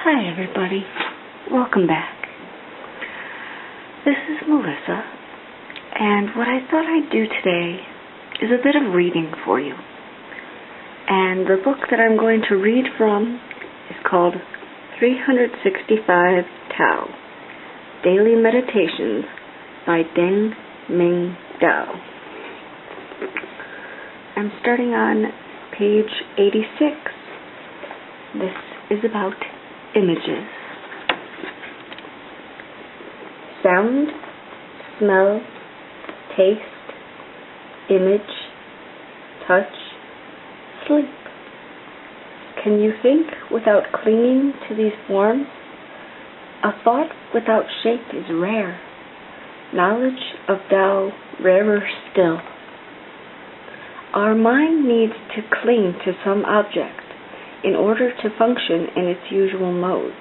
Hi everybody, welcome back. This is Melissa, and what I thought I'd do today is a bit of reading for you. And the book that I'm going to read from is called 365 Tao, Daily Meditations by Deng Ming Dao. I'm starting on page 86. This is about images. Sound, smell, taste, image, touch, sleep. Can you think without clinging to these forms? A thought without shape is rare. Knowledge of Tao rarer still. Our mind needs to cling to some object in order to function in its usual modes.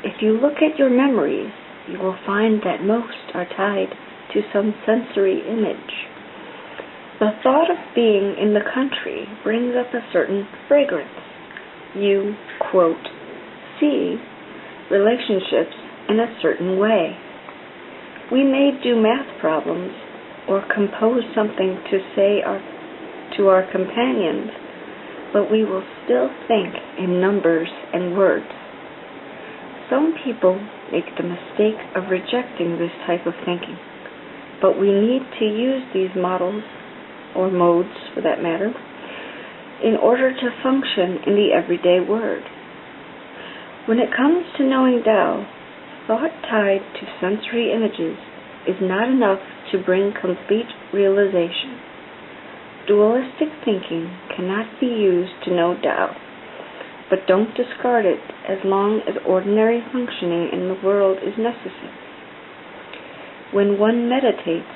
If you look at your memories, you will find that most are tied to some sensory image. The thought of being in the country brings up a certain fragrance. You, quote, see relationships in a certain way. We may do math problems or compose something to say to our companions, but we will still think in numbers and words. Some people make the mistake of rejecting this type of thinking, but we need to use these models, or modes for that matter, in order to function in the everyday world. When it comes to knowing Tao, thought tied to sensory images is not enough to bring complete realization. Dualistic thinking cannot be used to know Tao, but don't discard it as long as ordinary functioning in the world is necessary. When one meditates,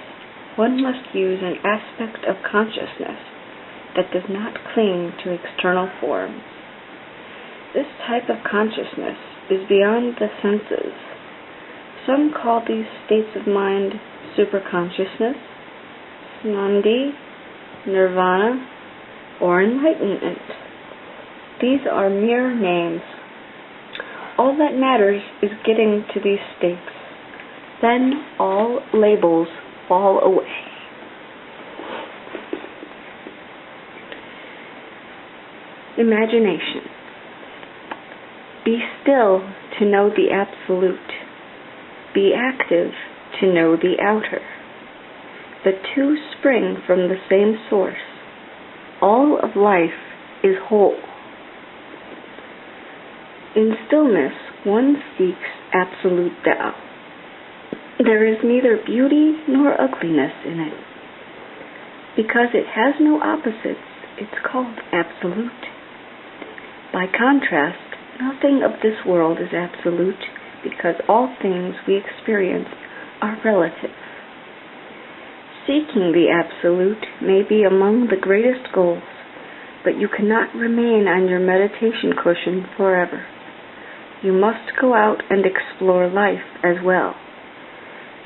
one must use an aspect of consciousness that does not cling to external forms. This type of consciousness is beyond the senses. Some call these states of mind superconsciousness, samadhi, nirvana, or enlightenment. These are mere names. All that matters is getting to these states. Then all labels fall away. Imagination. Be still to know the absolute. Be active to know the outer. The two spring from the same source. All of life is whole. In stillness, one seeks absolute Tao. There is neither beauty nor ugliness in it. Because it has no opposites, it's called absolute. By contrast, nothing of this world is absolute, because all things we experience are relative. Seeking the absolute may be among the greatest goals, but you cannot remain on your meditation cushion forever. You must go out and explore life as well.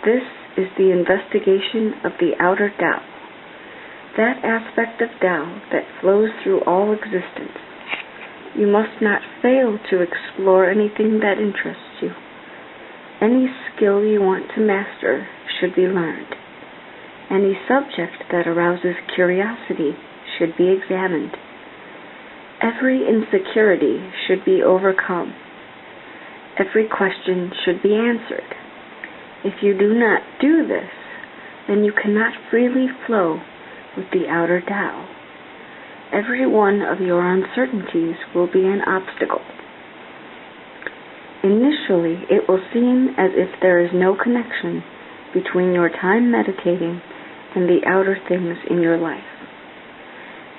This is the investigation of the outer Tao, that aspect of Tao that flows through all existence. You must not fail to explore anything that interests you. Any skill you want to master should be learned. Any subject that arouses curiosity should be examined. Every insecurity should be overcome. Every question should be answered. If you do not do this, then you cannot freely flow with the outer Tao. Every one of your uncertainties will be an obstacle. Initially, it will seem as if there is no connection between your time meditating and the outer things in your life.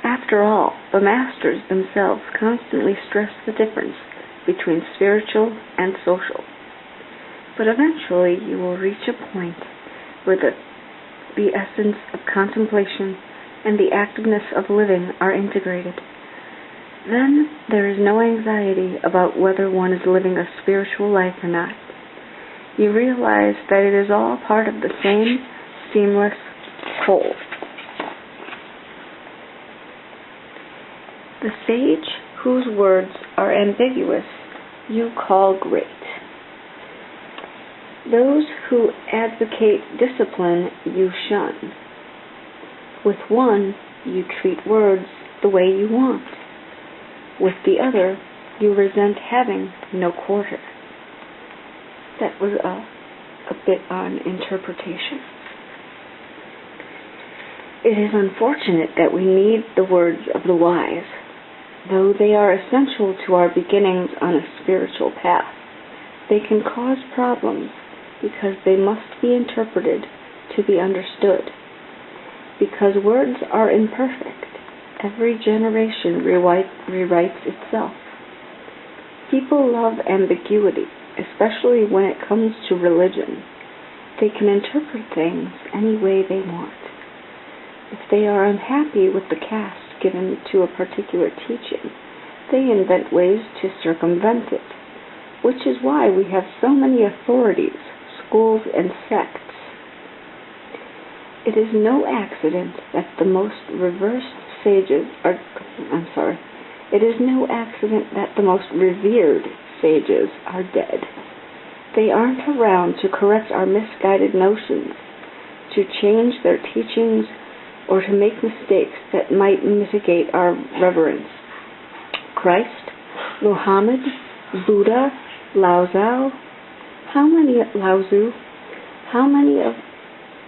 After all, the masters themselves constantly stress the difference between spiritual and social. But eventually you will reach a point where the essence of contemplation and the activeness of living are integrated. Then there is no anxiety about whether one is living a spiritual life or not. You realize that it is all part of the same seamless whole. The sage whose words are ambiguous you call great. Those who advocate discipline you shun. With one, you treat words the way you want. With the other, you resent having no quarter. That was a bit on interpretation. It is unfortunate that we need the words of the wise, though they are essential to our beginnings on a spiritual path. They can cause problems because they must be interpreted to be understood. Because words are imperfect, every generation rewrites itself. People love ambiguity, especially when it comes to religion. They can interpret things any way they want. If they are unhappy with the cast given to a particular teaching, they invent ways to circumvent it, which is why we have so many authorities, schools, and sects. It is no accident that the most revered sages are dead. They aren't around to correct our misguided notions, to change their teachings, or to make mistakes that might mitigate our reverence. Christ, Muhammad, Buddha, Lao Tzu, how many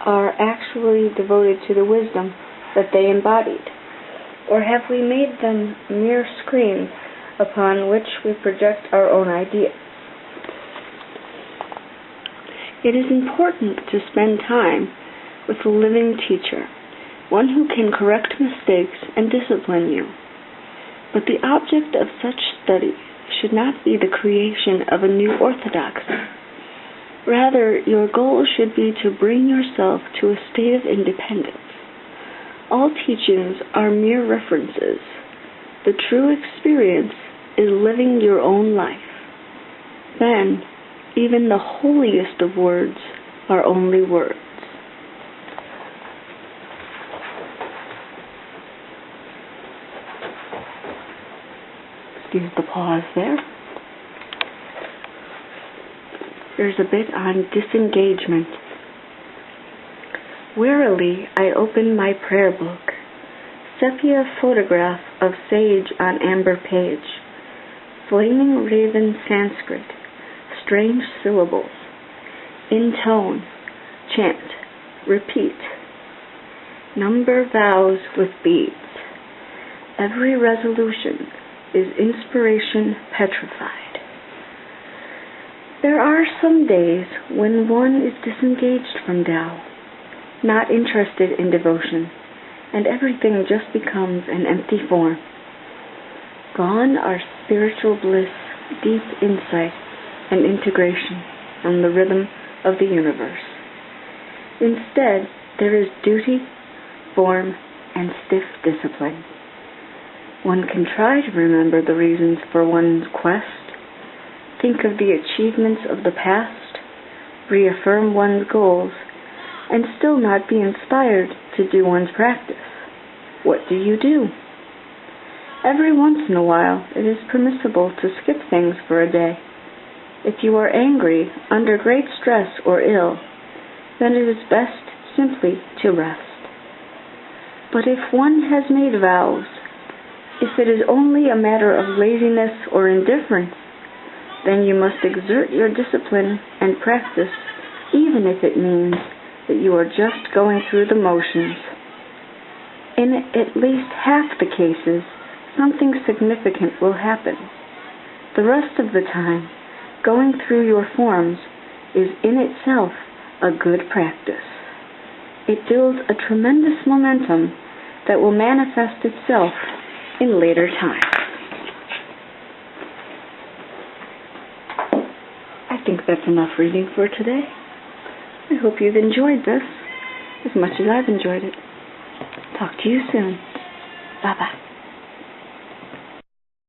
are actually devoted to the wisdom that they embodied? Or have we made them mere screens upon which we project our own ideas? It is important to spend time with a living teacher, one who can correct mistakes and discipline you. But the object of such study should not be the creation of a new orthodoxy. Rather, your goal should be to bring yourself to a state of independence. All teachings are mere references. The true experience is living your own life. Then, even the holiest of words are only words. Excuse the pause there. There's a bit on disengagement. Warily, I open my prayer book. Sepia photograph of sage on amber page. Flaming raven Sanskrit. Strange syllables. In tone. Chant. Repeat. Number vows with beads. Every resolution is inspiration petrified. There are some days when one is disengaged from Tao, not interested in devotion, and everything just becomes an empty form. Gone are spiritual bliss, deep insight, and integration from the rhythm of the universe. Instead, there is duty, form, and stiff discipline. One can try to remember the reasons for one's quest, think of the achievements of the past, reaffirm one's goals, and still not be inspired to do one's practice. What do you do? Every once in a while, it is permissible to skip things for a day. If you are angry, under great stress, or ill, then it is best simply to rest. But if one has made vows, if it is only a matter of laziness or indifference, then you must exert your discipline and practice, even if it means that you are just going through the motions. In at least half the cases, something significant will happen. The rest of the time, going through your forms is in itself a good practice. It builds a tremendous momentum that will manifest itself in later times. I think that's enough reading for today. I hope you've enjoyed this as much as I've enjoyed it. Talk to you soon. Bye-bye.